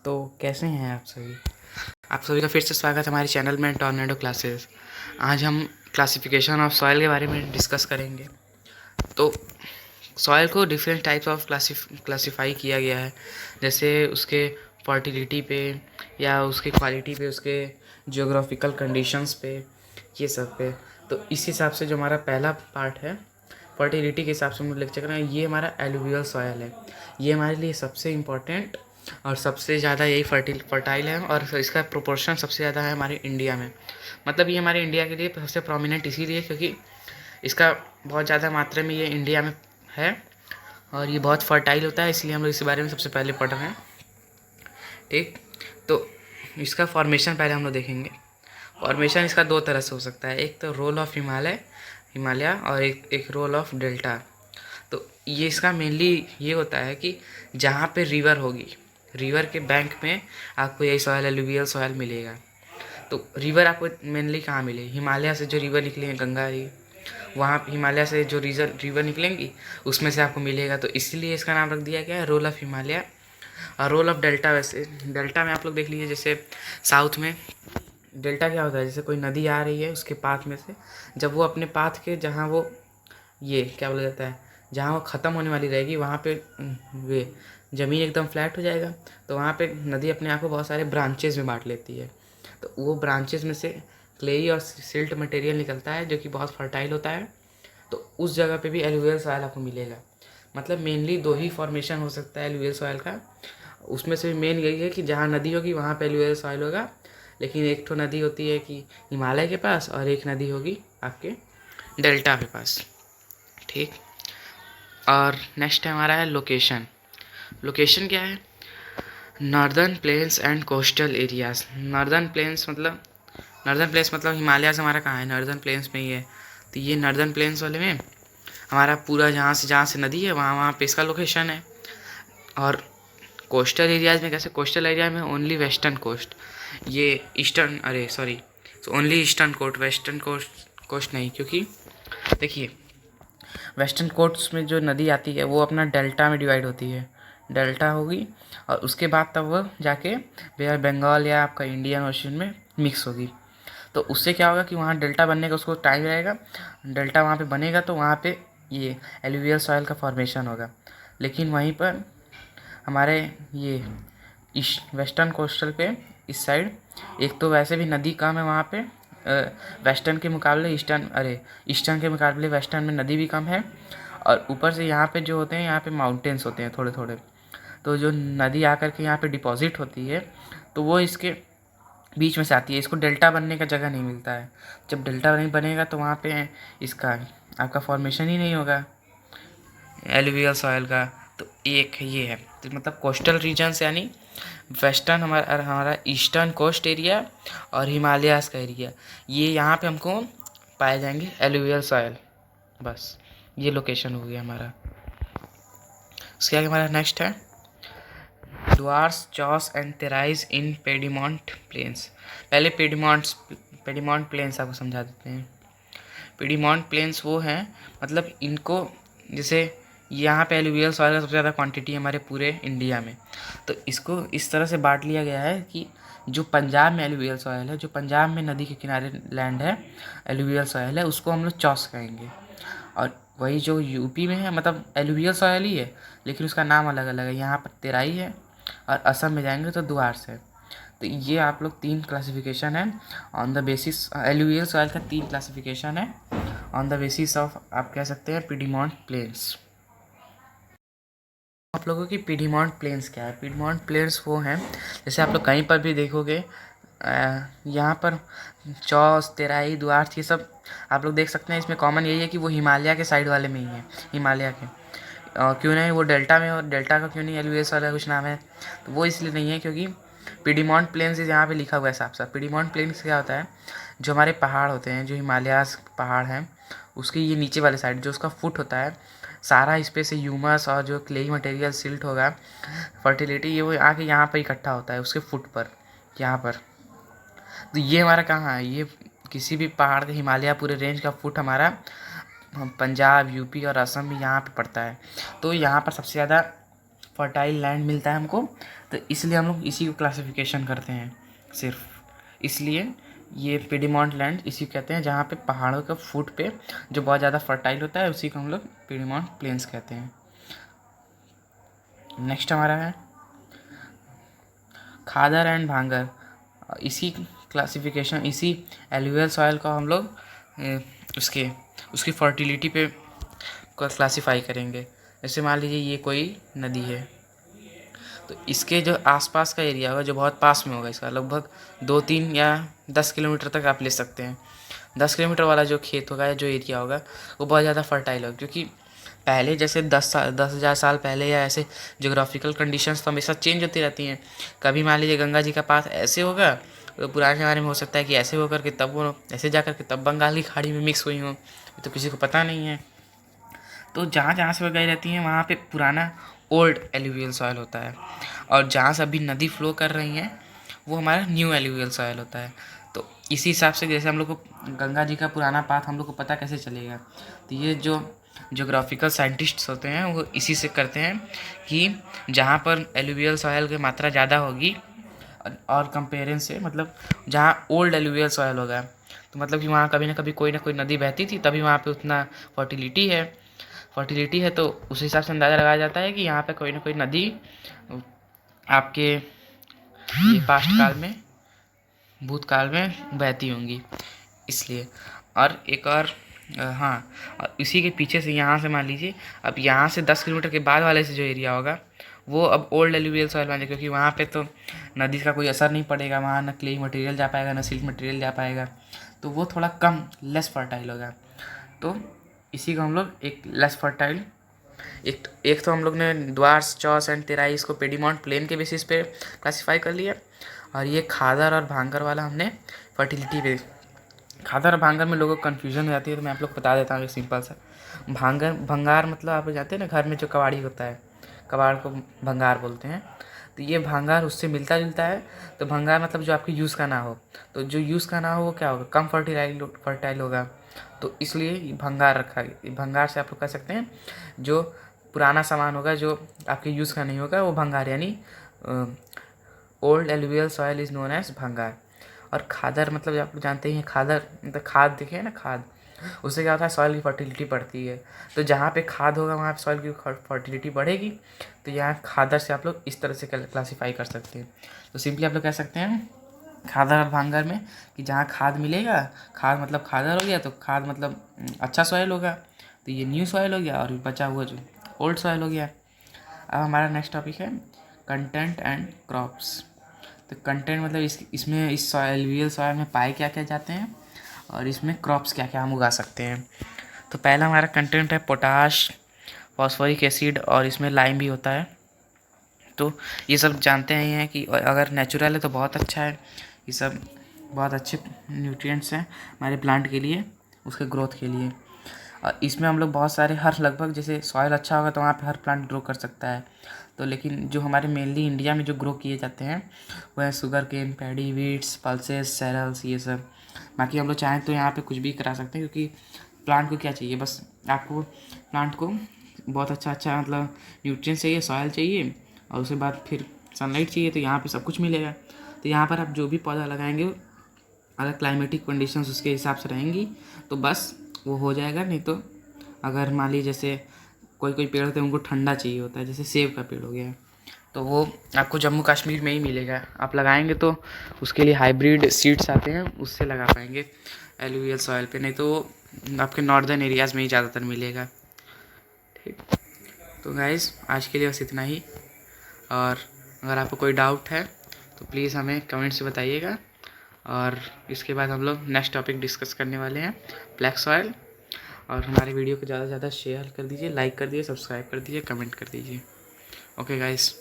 तो कैसे हैं आप सभी? आप सभी का फिर से स्वागत है हमारे चैनल में टॉर्नेडो क्लासेस। आज हम क्लासिफिकेशन ऑफ सॉइल के बारे में डिस्कस करेंगे। तो सॉइल को डिफरेंट टाइप्स ऑफ क्लासीफाई किया गया है, जैसे उसके फर्टिलिटी पे या उसके क्वालिटी पे, उसके जियोग्राफिकल कंडीशंस पे, ये सब पे। तो इस हिसाब से जो हमारा पहला पार्ट है फर्टिलिटी के हिसाब से हम लोग लेक्चर कर रहे हैं, ये हमारा एलुवियल सॉयल है। ये हमारे लिए सबसे इम्पोर्टेंट और सबसे ज़्यादा यही फर्टाइल है, और इसका प्रोपोर्शन सबसे ज़्यादा है हमारे इंडिया में। मतलब ये हमारे इंडिया के लिए सबसे प्रोमिनेंट इसीलिए क्योंकि इसका बहुत ज़्यादा मात्रा में ये इंडिया में है और ये बहुत फर्टाइल होता है, इसलिए हम लोग इस बारे में सबसे पहले पढ़ रहे हैं। ठीक, तो इसका फॉर्मेशन पहले हम लोग देखेंगे। फॉर्मेशन इसका दो तरह से हो सकता है, एक तो रोल ऑफ हिमालय और एक रोल ऑफ डेल्टा। तो ये इसका मेनली ये होता है कि जहाँ पे रिवर होगी, रिवर के बैंक में आपको यही सॉयल एलुवियल सॉयल मिलेगा। तो रिवर आपको मेनली कहाँ मिले? हिमालय से जो रिवर निकले हैं, गंगा जी, वहाँ हिमालय से जो रिवर निकलेंगी उसमें से आपको मिलेगा। तो इसीलिए इसका नाम रख दिया गया है रोल ऑफ हिमालय। और रोल ऑफ डेल्टा, वैसे डेल्टा में आप लोग देख लीजिए, जैसे साउथ में डेल्टा क्या होता है, जैसे कोई नदी आ रही है उसके पाथ में से, जब वो अपने पाथ के जहाँ वो ये क्या बोला जाता है, जहाँ वो ख़त्म होने वाली रहेगी वहाँ पे वे ज़मीन एकदम फ्लैट हो जाएगा। तो वहाँ पे नदी अपने आप को बहुत सारे ब्रांचेज में बांट लेती है। तो वो ब्रांचेज में से क्लेई और सिल्ट मटेरियल निकलता है जो कि बहुत फर्टाइल होता है। तो उस जगह पे भी एलुवियल सॉइल आपको मिलेगा। मतलब मेनली दो ही फॉर्मेशन हो सकता है एलुवियल सॉइल का, उसमें से भी मेन यही है कि जहाँ नदी होगी वहाँ पे एलुवियल सॉइल होगा। लेकिन एक तो नदी होती है कि हिमालय के पास, और एक नदी होगी आपके डेल्टा के पास। ठीक, और नेक्स्ट है हमारा है लोकेशन। लोकेशन क्या है? Northern plains and coastal areas. Northern plains मतलब हिमालय से हमारा कहाँ है? नॉर्दर्न प्लेन्स में ही है। तो ये नॉर्दर्न प्लेन्स वाले में हमारा पूरा जहाँ से नदी है वहाँ पे इसका लोकेशन है। और कोस्टल एरियाज में कैसे? कोस्टल एरिया में ओनली वेस्टर्न कोस्ट, ये only eastern coast, western coast नहीं, क्योंकि देखिए वेस्टर्न कोस्ट में जो नदी आती है वो अपना डेल्टा में डिवाइड होती है, डेल्टा होगी, और उसके बाद तब वो जाके बे ऑफ बंगाल या आपका इंडियन ओशन में मिक्स होगी। तो उससे क्या होगा कि वहाँ डेल्टा बनने का उसको टाइम रहेगा, डेल्टा वहाँ पे बनेगा तो वहाँ पे ये एलुवियल सॉइल का फॉर्मेशन होगा। लेकिन वहीं पर हमारे ये वेस्टर्न कोस्टल पे इस साइड एक तो वैसे भी नदी कम है वहाँ पे, वेस्टर्न के मुकाबले ईस्टर्न के मुकाबले वेस्टर्न में नदी भी कम है। और ऊपर से यहाँ पे जो होते हैं, यहाँ पे माउंटेन्स होते हैं थोड़े थोड़े। तो जो नदी आकर के यहाँ पे डिपॉजिट होती है तो वो इसके बीच में से आती है, इसको डेल्टा बनने का जगह नहीं मिलता है। जब डेल्टा नहीं बनेगा तो वहाँ पे इसका आपका फॉर्मेशन ही नहीं होगा एलुवियल सॉइल का। तो एक ये है, तो मतलब कोस्टल रीजन्स यानी वेस्टर्न हमारा ईस्टर्न कोस्ट एरिया और हिमालयाज़ का एरिया, ये यहाँ पे हमको पाए जाएंगे एलुवियल सॉइल। बस ये लोकेशन हो गया हमारा। उसके आगे हमारा नेक्स्ट है ड्वार्स, चॉस एंड तेराइज इन पेडीमोंट प्लेन्स। पहले पेडीमोंट प्लेन्स आपको समझा देते हैं। पेडीमोंट प्लेन्स वो हैं, मतलब इनको जैसे यहाँ पे एलुवियल सॉइल का सबसे ज़्यादा क्वांटिटी है हमारे पूरे इंडिया में। तो इसको इस तरह से बांट लिया गया है कि जो पंजाब में एलुवियल सॉइल है, जो पंजाब में नदी के किनारे लैंड है एलुवियल सॉइल है, उसको हम लोग चॉस कहेंगे। और वही जो यूपी में है, मतलब एलुवियल सॉइल ही है लेकिन उसका नाम अलग अलग है। यहाँ पर तेराई है और असम में जाएंगे तो द्वार्स है। तो ये आप लोग तीन क्लासिफिकेशन है on the basis, alluvial soil का तीन क्लासिफिकेशन है ऑन द बेसिस ऑफ, आप कह सकते हैं, पीडीमोंट प्लेन्स। आप लोगों की पीडीमोंट प्लेन्स क्या है? पीडीमोंट प्लेन्स वो हैं, जैसे आप लोग कहीं पर भी देखोगे यहाँ पर चॉस, तेराई, द्वार्स, ये सब आप लोग देख सकते हैं। इसमें कॉमन यही है कि वो हिमालय के साइड वाले में ही है, हिमालय के। क्यों नहीं वो डेल्टा में, और डेल्टा का क्यों नहीं एलुवियल वाला कुछ नाम है? तो वो इसलिए नहीं है क्योंकि पीडीमोंट प्लेन्स यहाँ पे लिखा हुआ है साफ साफ। पीडीमोंट प्लेन्स क्या होता है? जो हमारे पहाड़ होते हैं, जो हिमालयाज पहाड़ हैं, उसके ये नीचे वाले साइड जो उसका फुट होता है, सारा इस पे से ह्यूमस और जो क्लेई मटेरियल सिल्ट होगा, फर्टिलिटी, ये वो आके यहाँ पर इकट्ठा होता है उसके फुट पर, यहाँ पर। तो ये हमारा कहाँ है? ये किसी भी पहाड़ का, हिमालय पूरे रेंज का फुट हमारा पंजाब, यूपी और असम में यहाँ पे पड़ता है। तो यहाँ पर सबसे ज़्यादा फर्टाइल लैंड मिलता है हमको, तो इसलिए हम लोग इसी को क्लासिफिकेशन करते हैं सिर्फ। इसलिए ये पीडीमॉन्ट लैंड इसी को कहते हैं, जहाँ पे पहाड़ों के फुट पे जो बहुत ज़्यादा फर्टाइल होता है उसी को हम लोग पीडीमॉन्ट प्लेन्स कहते हैं। नेक्स्ट हमारा है खादर एंड भांगर। इसी क्लासिफिकेशन, इसी एलुवियल सॉइल को हम लोग उसकी फर्टिलिटी पे क्लासीफाई करेंगे। जैसे मान लीजिए ये कोई नदी है, तो इसके जो आसपास का एरिया होगा, जो बहुत पास में होगा, इसका लगभग 2-3 या 10 किलोमीटर तक आप ले सकते हैं। 10 किलोमीटर वाला जो खेत होगा या जो एरिया होगा वो बहुत ज़्यादा फर्टाइल होगा, क्योंकि पहले जैसे 10,000 साल पहले या ऐसे जोग्राफिकल कंडीशंस तो हमेशा चेंज होती रहती हैं। कभी मान लीजिए गंगा जी का पास ऐसे होगा, तो पुराने ज़माने में हो सकता है कि ऐसे होकर के तब वो ऐसे जा कर के तब बंगाल की खाड़ी में मिक्स हुई हों, तो किसी को पता नहीं है। तो जहाँ जहाँ से गई रहती हैं वहाँ पे पुराना ओल्ड एलुवियल सॉइल होता है, और जहाँ से अभी नदी फ्लो कर रही हैं वो हमारा न्यू एलुवियल सॉइल होता है। तो इसी हिसाब से जैसे हम लोग को गंगा जी का पुराना पाथ हम लोग को पता कैसे चलेगा, तो ये जो जोग्राफिकल साइंटिस्ट्स होते हैं वो इसी से करते हैं कि जहाँ पर एलुवियल सॉइल की मात्रा ज़्यादा होगी और कंपेरिजन से, मतलब जहाँ ओल्ड एलुवियल सॉइल होगा, तो मतलब कि वहाँ कभी ना कभी कोई ना कोई नदी बहती थी, तभी वहाँ पे उतना फर्टिलिटी है। तो उस हिसाब से अंदाज़ा लगाया जाता है कि यहाँ पे कोई ना कोई नदी आपके ये पास्ट काल में, भूतकाल में बहती होंगी, इसलिए। और एक और हाँ, और इसी के पीछे से यहाँ से मान लीजिए, अब यहाँ से 10 किलोमीटर के बाद वाले से जो एरिया होगा वो अब ओल्ड एलुवियल सॉइल बन जाएगा, क्योंकि वहाँ पे तो नदी का कोई असर नहीं पड़ेगा, वहाँ ना क्ले मटेरियल जा पाएगा ना सिल्क मटेरियल जा पाएगा, तो वो थोड़ा कम लेस फर्टाइल होगा। तो इसी को हम लोग एक लेस फर्टाइल, एक तो हम लोग ने द्वार्स, चॉस एंड तेराई इसको पीडीमॉन्ट प्लेन के बेसिस पे क्लासीफाई कर लिया, और ये खादर और भांगर वाला हमने फर्टिलिटी पे। खादर और भांगर में लोगों को कन्फ्यूजन हो जाती है, तो मैं आप लोग को बता देता हूँ एक सिंपल सा। भंगार मतलब आप जानते हैं ना, घर में जो कबाड़ी होता है, कबाड़ को भंगार बोलते हैं, तो ये भंगार उससे मिलता जुलता है। तो भंगार मतलब जो आपके यूज़ का ना हो, तो जो यूज़ का ना हो वो क्या होगा, कम फर्टाइल होगा, तो इसलिए भंगार रखा है। भंगार से आप लोग कह सकते हैं जो पुराना सामान होगा जो आपके यूज़ का नहीं होगा वो भंगार, यानी old alluvial soil is known as bhangar. और खादर मतलब आप लोग जानते हैं, खादर मतलब खाद, देखे ना खाद, उससे क्या होता है, सॉइल की फर्टिलिटी बढ़ती है। तो जहाँ पे खाद होगा वहाँ पे सॉइल की फर्टिलिटी बढ़ेगी, तो यहाँ खादर से आप लोग इस तरह से क्लासीफाई कर सकते हैं। तो सिंपली आप लोग कह सकते हैं खादर और भांगर में कि जहाँ खाद मिलेगा, खाद मतलब खादर हो गया, तो खाद मतलब अच्छा सॉइल होगा, तो ये न्यू सॉइल हो गया, और बचा हुआ जो ओल्ड सॉइल हो गया। अब हमारा नेक्स्ट टॉपिक है कंटेंट एंड क्रॉप्स। तो कंटेंट मतलब इसमें इस एलुवियल सॉइल में पाए क्या क्या जाते हैं, और इसमें क्रॉप्स क्या क्या हम उगा सकते हैं। तो पहला हमारा कंटेंट है पोटाश, फॉस्फोरिक एसिड, और इसमें लाइम भी होता है। तो ये सब जानते हैं कि अगर नेचुरल है तो बहुत अच्छा है, ये सब बहुत अच्छे न्यूट्रिएंट्स हैं हमारे प्लांट के लिए, उसके ग्रोथ के लिए। और इसमें हम लोग बहुत सारे लगभग जैसे सॉइल अच्छा होगा तो वहाँ पे हर प्लांट ग्रो कर सकता है। तो लेकिन जो हमारे मेनली इंडिया में जो ग्रो किए जाते हैं वो है sugar cane, paddy, wheats, pulses, cereals, ये सब। बाकी हम लोग चाहें तो यहाँ पे कुछ भी करा सकते हैं, क्योंकि प्लांट को क्या चाहिए, बस आपको प्लांट को बहुत अच्छा मतलब न्यूट्रिएंट्स चाहिए, सॉइल चाहिए, और उसके बाद फिर सनलाइट चाहिए, तो यहाँ पे सब कुछ मिलेगा। तो यहाँ पर आप जो भी पौधा लगाएंगे अगर क्लाइमेटिक कंडीशंस उसके हिसाब से रहेंगी तो बस वो हो जाएगा। नहीं तो अगर मान लीजिए जैसे कोई पेड़ होते हैं उनको ठंडा चाहिए होता है, जैसे सेब का पेड़ हो गया, तो वो आपको जम्मू कश्मीर में ही मिलेगा। आप लगाएंगे तो उसके लिए हाइब्रिड सीड्स आते हैं, उससे लगा पाएंगे एलुवियल सॉइल पे, नहीं तो आपके नॉर्दर्न एरियाज़ में ही ज़्यादातर मिलेगा। ठीक, तो गाइज़ आज के लिए बस इतना ही, और अगर आपको कोई डाउट है तो प्लीज़ हमें कमेंट से बताइएगा। और इसके बाद हम लोग नेक्स्ट टॉपिक डिस्कस करने वाले हैं ब्लैक सॉइल। और हमारे वीडियो को ज़्यादा से ज़्यादा शेयर कर दीजिए, लाइक कर दीजिए, सब्सक्राइब कर दीजिए, कमेंट कर दीजिए। Okay guys.